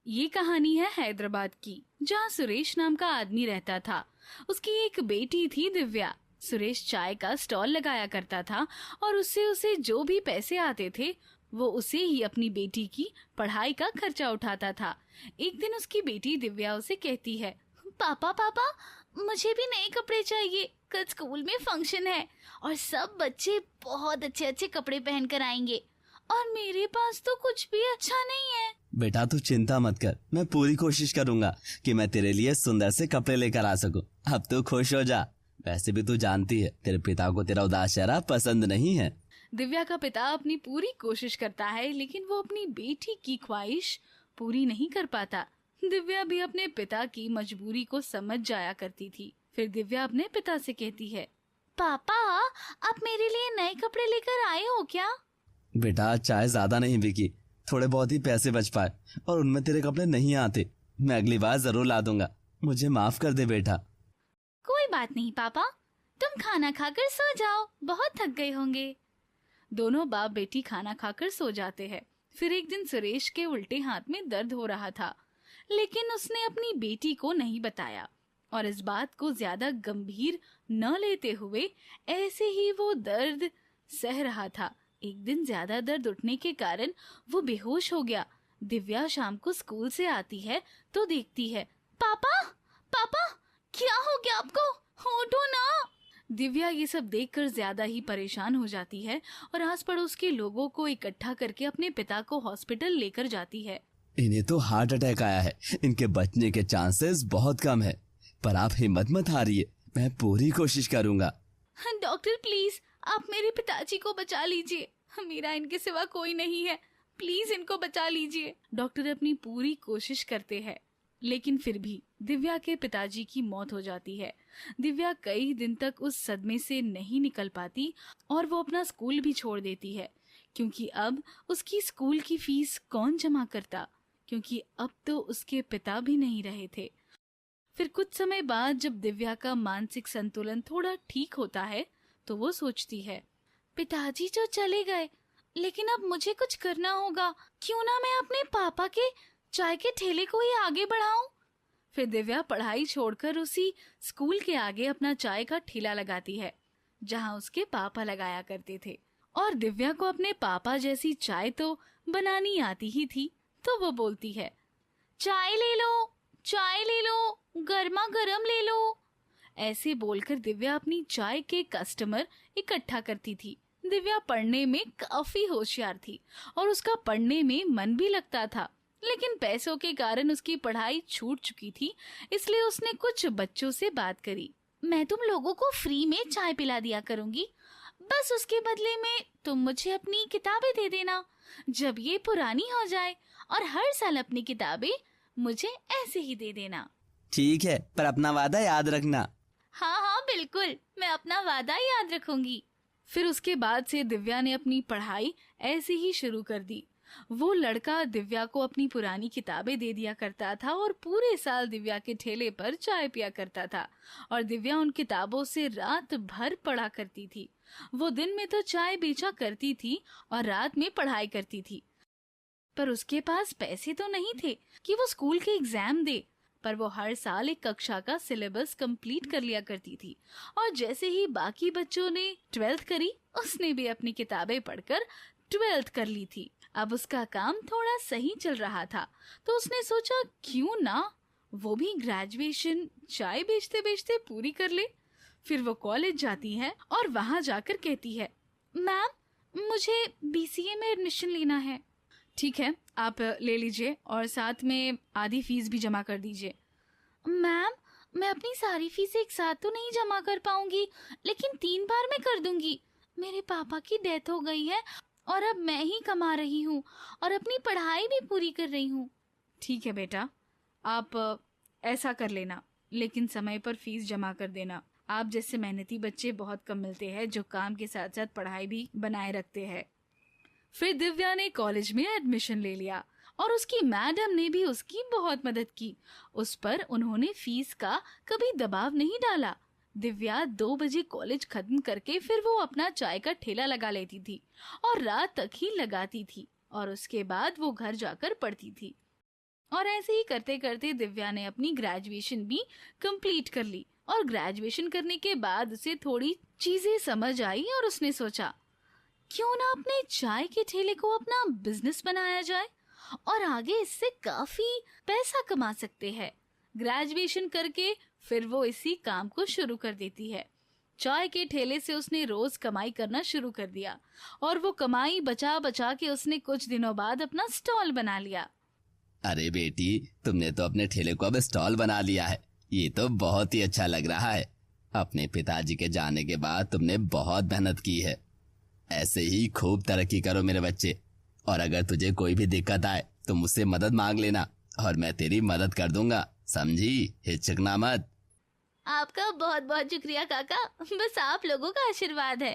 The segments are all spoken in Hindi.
ये कहानी है हैदराबाद की, जहाँ सुरेश नाम का आदमी रहता था। उसकी एक बेटी थी दिव्या। सुरेश चाय का स्टॉल लगाया करता था और उससे उसे जो भी पैसे आते थे वो उसे ही अपनी बेटी की पढ़ाई का खर्चा उठाता था। एक दिन उसकी बेटी दिव्या उसे कहती है, पापा पापा मुझे भी नए कपड़े चाहिए, कल स्कूल में फंक्शन है और सब बच्चे बहुत अच्छे अच्छे कपड़े पहन कर आएंगे और मेरे पास तो कुछ भी अच्छा नहीं है। बेटा तू चिंता मत कर, मैं पूरी कोशिश करूंगा कि मैं तेरे लिए सुंदर से कपड़े लेकर आ सकूं। अब तू खुश हो जा। वैसे भी तू जानती है तेरे पिता को तेरा उदास चेहरा पसंद नहीं है। दिव्या का पिता अपनी पूरी कोशिश करता है लेकिन वो अपनी बेटी की ख्वाहिश पूरी नहीं कर पाता। दिव्या भी अपने पिता की मजबूरी को समझ जाया करती थी। फिर दिव्या अपने पिता से कहती है, पापा आप मेरे लिए नए कपड़े लेकर आए हो क्या? बेटा चाय ज्यादा नहीं बिकी, थोड़े बहुत ही पैसे बच पाए और उनमें तेरे कपड़े नहीं आते। मैं अगली बार जरूर ला दूंगा, मुझे माफ कर दे बेटा। कोई बात नहीं पापा, तुम खाना खाकर सो जाओ, बहुत थक गए होंगे। दोनों बाप बेटी खाना खाकर सो जाते हैं। फिर एक दिन सुरेश के उल्टे हाथ में दर्द हो रहा था, लेकिन उसने अपनी बेटी को नहीं बताया और इस बात को ज्यादा गंभीर न लेते हुए ऐसे ही वो दर्द सह रहा था। एक दिन ज्यादा दर्द उठने के कारण वो बेहोश हो गया। दिव्या शाम को स्कूल से आती है तो देखती है, पापा पापा क्या हो गया आपको, उठो ना। दिव्या ये सब देखकर ज्यादा ही परेशान हो जाती है और आस पड़ोस के लोगों को इकट्ठा करके अपने पिता को हॉस्पिटल लेकर जाती है। इन्हें तो हार्ट अटैक आया है, इनके बचने के चांसेस बहुत कम है, पर आप हिम्मत मत हारिए, मैं पूरी कोशिश करूंगा। डॉक्टर प्लीज आप मेरे पिताजी को बचा लीजिए, मेरा इनके सिवा कोई नहीं है, प्लीज इनको बचा लीजिए। डॉक्टर अपनी पूरी कोशिश करते हैं लेकिन फिर भी दिव्या के पिताजी की मौत हो जाती है। दिव्या कई दिन तक उस सदमे से नहीं निकल पाती और वो अपना स्कूल भी छोड़ देती है, क्योंकि अब उसकी स्कूल की फीस कौन जमा करता, क्योंकि अब तो उसके पिता भी नहीं रहे थे। फिर कुछ समय बाद जब दिव्या का मानसिक संतुलन थोड़ा ठीक होता है तो वो सोचती है, पिताजी जो चले गए लेकिन अब मुझे कुछ करना होगा, क्यों ना मैं अपने पापा के चाय के ठेले को ही आगे बढ़ाऊं। फिर दिव्या पढ़ाई छोड़कर उसी स्कूल के आगे अपना चाय का ठेला लगाती है जहां उसके पापा लगाया करते थे। और दिव्या को अपने पापा जैसी चाय तो बनानी आती ही थी, तो वो बोलती है, चाय ले लो, चाय ले लो, गर्मा गर्म ले लो। ऐसे बोलकर दिव्या अपनी चाय के कस्टमर इकट्ठा करती थी। दिव्या पढ़ने में काफी होशियार थी और उसका पढ़ने में मन भी लगता था, लेकिन पैसों के कारण उसकी पढ़ाई छूट चुकी थी। इसलिए उसने कुछ बच्चों से बात करी, मैं तुम लोगों को फ्री में चाय पिला दिया करूंगी, बस उसके बदले में तुम मुझे अपनी किताबें दे देना जब ये पुरानी हो जाए, और हर साल अपनी किताबें मुझे ऐसे ही दे देना। ठीक है, पर अपना वादा याद रखना। हाँ हाँ बिल्कुल, मैं अपना वादा याद रखूंगी। फिर उसके बाद से दिव्या ने अपनी पढ़ाई ऐसे ही शुरू कर दी। वो लड़का दिव्या को अपनी पुरानी किताबें दे दिया करता था और पूरे साल दिव्या के ठेले पर चाय पिया करता था और दिव्या उन किताबों से रात भर पढ़ा करती थी। वो दिन में तो चाय बेचा करती थी और रात में पढ़ाई करती थी, पर उसके पास पैसे तो नहीं थे कि वो स्कूल के एग्जाम दे, पर वो हर साल एक कक्षा का सिलेबस कंप्लीट कर लिया करती थी। और जैसे ही बाकी बच्चों ने 12th करी, उसने भी अपनी किताबें पढ़कर 12th कर ली थी। अब उसका काम थोड़ा सही चल रहा था, तो उसने सोचा क्यों ना वो भी ग्रेजुएशन चाय बेचते बेचते पूरी कर ले। फिर वो कॉलेज जाती है और वहां जाकर कहती है, मैम मुझे BCA में एडमिशन लेना है। ठीक है, आप ले लीजिए और साथ में आधी फीस भी जमा कर दीजिए। मैम मैं अपनी सारी फीस एक साथ तो नहीं जमा कर पाऊंगी, लेकिन 3 बार में कर दूंगी। मेरे पापा की डेथ हो गई है और अब मैं ही कमा रही हूँ और अपनी पढ़ाई भी पूरी कर रही हूँ। ठीक है बेटा, आप ऐसा कर लेना, लेकिन समय पर फीस जमा कर देना। आप जैसे मेहनती बच्चे बहुत कम मिलते हैं जो काम के साथ साथ पढ़ाई भी बनाए रखते हैं। फिर दिव्या ने कॉलेज में एडमिशन ले लिया और उसकी मैडम ने भी उसकी बहुत मदद की। उस पर उन्होंने फीस का कभी दबाव नहीं डाला। दिव्या 2 बजे कॉलेज खत्म करके फिर वो अपना चाय का ठेला लगा लेती थी और रात तक ही लगाती थी और उसके बाद वो घर जाकर पढ़ती थी। और ऐसे ही करते करते दिव्या ने अपनी ग्रेजुएशन भी कंप्लीट कर ली। और ग्रेजुएशन करने के बाद उसे थोड़ी चीजें समझ आई और उसने सोचा क्यों ना अपने चाय के ठेले को अपना बिजनेस बनाया जाए और आगे इससे काफी पैसा कमा सकते हैं। ग्रेजुएशन करके फिर वो इसी काम को शुरू कर देती है। चाय के ठेले से उसने रोज कमाई करना शुरू कर दिया और वो कमाई बचा बचा के उसने कुछ दिनों बाद अपना स्टॉल बना लिया। अरे बेटी, तुमने तो अपने ठेले को अब स्टॉल बना लिया है। ये तो बहुत ही अच्छा लग रहा है। अपने पिताजी के जाने के बाद तुमने बहुत मेहनत की है। ऐसे ही खूब तरक्की करो मेरे बच्चे। और अगर तुझे कोई भी दिक्कत आए तो मुझसे मदद मांग लेना और मैं तेरी मदद कर दूंगा, समझी? हिचकना मत। आपका बहुत बहुत शुक्रिया काका, बस आप लोगों का आशीर्वाद है।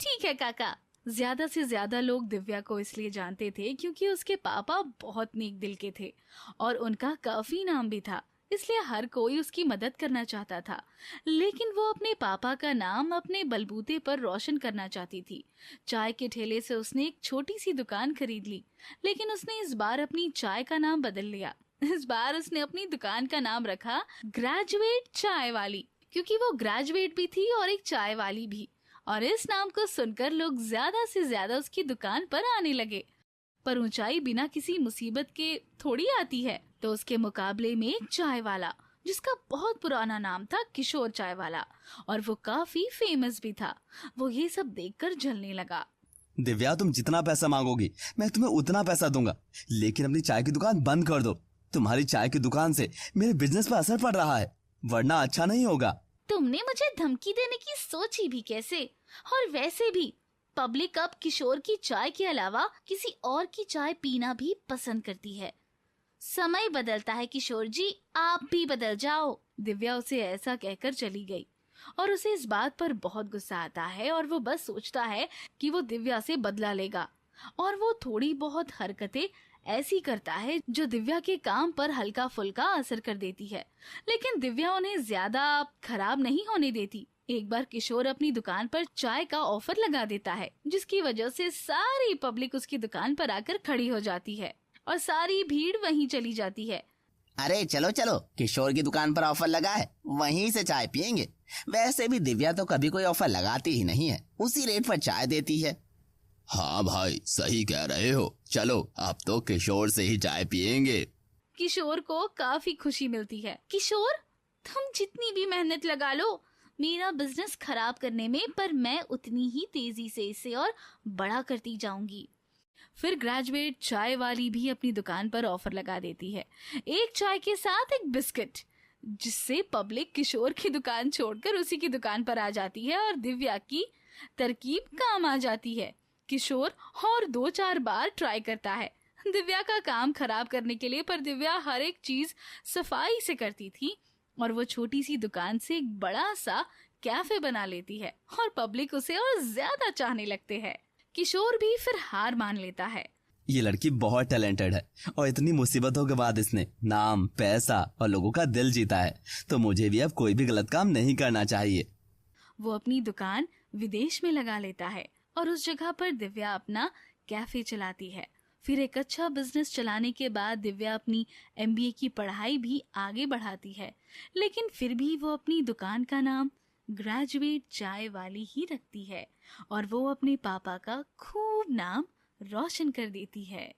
ठीक है काका। ज्यादा से ज्यादा लोग दिव्या को इसलिए जानते थे क्योंकि उसके पापा बहुत नेक दिल के थे और उनका काफी नाम भी था, इसलिए हर कोई उसकी मदद करना चाहता था। लेकिन वो अपने पापा का नाम अपने बलबूते पर रोशन करना चाहती थी। चाय के ठेले से उसने एक छोटी सी दुकान खरीद ली, लेकिन उसने इस बार अपनी चाय का नाम बदल लिया। इस बार उसने अपनी दुकान का नाम रखा ग्रेजुएट चाय वाली, क्योंकि वो ग्रेजुएट भी थी और एक चाय वाली भी। और इस नाम को सुनकर लोग ज्यादा से ज्यादा उसकी दुकान पर आने लगे। पर ऊंचाई बिना किसी मुसीबत के थोड़ी आती है, तो उसके मुकाबले में एक चाय वाला जिसका बहुत पुराना नाम था किशोर चाय वाला, और वो काफी फेमस भी था, वो ये सब देखकर जलने लगा। दिव्या, तुम जितना पैसा मांगोगी मैं तुम्हें उतना पैसा दूंगा, लेकिन अपनी चाय की दुकान बंद कर दो। तुम्हारी चाय की दुकान से मेरे बिजनेस पर असर पड़ रहा है, वरना अच्छा नहीं होगा। तुमने मुझे धमकी देने की सोची भी कैसे? और वैसे भी पब्लिक अब किशोर की चाय के अलावा किसी और की चाय पीना भी पसंद करती है। समय बदलता है किशोर जी, आप भी बदल जाओ। दिव्या उसे ऐसा कहकर चली गई और उसे इस बात पर बहुत गुस्सा आता है और वो बस सोचता है कि वो दिव्या से बदला लेगा। और वो थोड़ी बहुत हरकतें ऐसी करता है जो दिव्या के काम पर हल्का फुल्का असर कर देती है, लेकिन दिव्या उन्हें ज्यादा खराब नहीं होने देती। एक बार किशोर अपनी दुकान पर चाय का ऑफर लगा देता है, जिसकी वजह से सारी पब्लिक उसकी दुकान पर आकर खड़ी हो जाती है और सारी भीड़ वहीं चली जाती है। अरे चलो चलो, किशोर की दुकान पर ऑफर लगा है, वहीं से चाय पियेंगे। वैसे भी दिव्या तो कभी कोई ऑफर लगाती ही नहीं है, उसी रेट पर चाय देती है। हाँ भाई, सही कह रहे हो। चलो अब तो किशोर से ही चाय पियेंगे। किशोर को काफी खुशी मिलती है। किशोर, तुम जितनी भी मेहनत लगा लो मेरा बिजनेस खराब करने में, पर मैं उतनी ही तेजी से इसे और बड़ा करती जाऊंगी। फिर ग्रेजुएट चाय वाली भी अपनी दुकान पर ऑफर लगा देती है, एक चाय के साथ एक बिस्किट, जिससे पब्लिक किशोर की दुकान छोड़कर उसी की दुकान पर आ जाती है और दिव्या की तरकीब काम आ जाती है। किशोर और 2-4 बार ट्राई करता है दिव्या का काम खराब करने के लिए, पर दिव्या हर एक चीज सफाई से करती थी और वो छोटी सी दुकान से एक बड़ा सा कैफे बना लेती है और पब्लिक उसे और ज्यादा चाहने लगते हैं। किशोर भी फिर हार मान लेता है। ये लड़की बहुत टैलेंटेड है और इतनी मुसीबतों के बाद इसने नाम, पैसा और लोगों का दिल जीता है, तो मुझे भी अब कोई भी गलत काम नहीं करना चाहिए। वो अपनी दुकान विदेश में लगा लेता है और उस जगह पर दिव्या अपना कैफे चलाती है। फिर एक अच्छा बिजनेस चलाने के बाद दिव्या अपनी MBA की पढ़ाई भी आगे बढ़ाती है, लेकिन फिर भी वो अपनी दुकान का नाम ग्रेजुएट चाय वाली ही रखती है और वो अपने पापा का खूब नाम रोशन कर देती है।